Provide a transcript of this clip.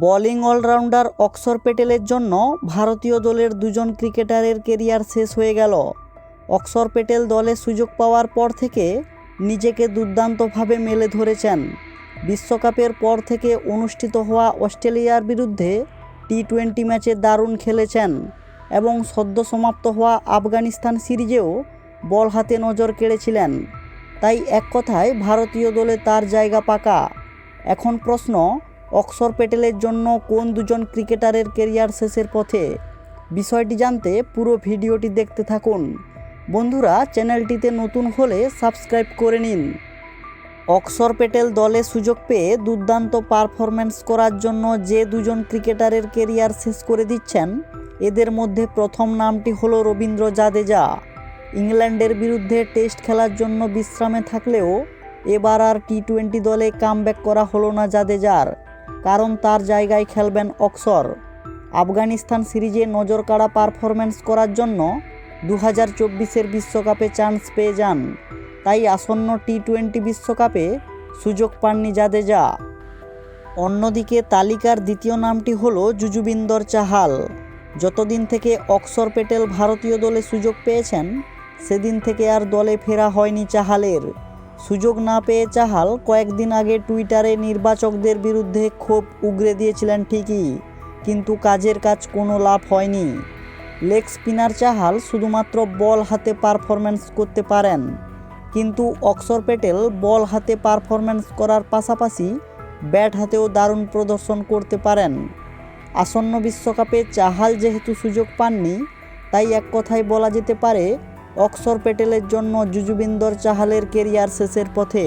Bowling allrounder Axar প্যাটেলের জন্য ভারতীয় দলের দুজন ক্রিকেটারের কেরিয়ার শেষ হয়ে গেল। অক্সর প্যাটেল দলে সুযোগ পাওয়ার পর থেকে নিজেকে দুর্দান্তভাবে মেলে ধরেছেন। বিশ্বকাপের পর থেকে অনুষ্ঠিত হওয়া অস্ট্রেলিয়ার বিরুদ্ধে টি-20 ম্যাচে দারুণ খেলেছেন এবং সদ্য সমাপ্ত হওয়া আফগানিস্তান সিরিজেও বল হাতে নজর কেড়েছিলেন। তাই এক কথায় ভারতীয় দলে তার জায়গা পাকা। এখন প্রশ্ন, অক্সর প্যাটেলের জন্য কোন দুজন ক্রিকেটারের কেরিয়ার শেষের পথে? বিষয়টি জানতে পুরো ভিডিওটি দেখতে থাকুন। বন্ধুরা, চ্যানেলটিতে নতুন হলে সাবস্ক্রাইব করে নিন। অক্সর প্যাটেল দলে সুযোগ পেয়ে দুর্দান্ত পারফরম্যান্স করার জন্য যে দুজন ক্রিকেটারের কেরিয়ার শেষ করে দিচ্ছেন, এদের মধ্যে প্রথম নামটি হলো রবীন্দ্র জাদেজা। ইংল্যান্ডের বিরুদ্ধে টেস্ট খেলার জন্য বিশ্রামে থাকলেও এবার আর টি-20 দলে কামব্যাক করা হলো না জাদেজার, কারণ তার জায়গায় খেলবেন অক্সর। আফগানিস্তান সিরিজে নজরকাড়া পারফরম্যান্স করার জন্য 2024-এর বিশ্বকাপে চান্স পেয়ে যান, তাই আসন্ন টি-20 বিশ্বকাপে সুযোগ পাননি জাদেজা। অন্যদিকে তালিকার দ্বিতীয় নামটি হলো যুজুবেন্দ্র চাহাল। যতদিন থেকে অক্সর প্যাটেল ভারতীয় দলে সুযোগ পেয়েছেন, সেদিন থেকে আর দলে ফেরা হয়নি চাহালের। সুযোগ না পেয়ে চাহাল কয়েকদিন আগে টুইটারে নির্বাচকদের বিরুদ্ধে ক্ষোভ উগরে দিয়েছিলেন ঠিকই, কিন্তু কাজের কাজ কোনো লাভ হয়নি। লেগ স্পিনার চাহাল শুধুমাত্র বল হাতে পারফরম্যান্স করতে পারেন, কিন্তু অক্সর প্যাটেল বল হাতে পারফরম্যান্স করার পাশাপাশি ব্যাট হাতেও দারুণ প্রদর্শন করতে পারেন। আসন্ন বিশ্বকাপে চাহাল যেহেতু সুযোগ পাননি, তাই এক কথায় বলা যেতে পারে অক্সর প্যাটেলের জন্য যুজুবেন্দ্র চাহালের কেরিয়ার শেষের পথে।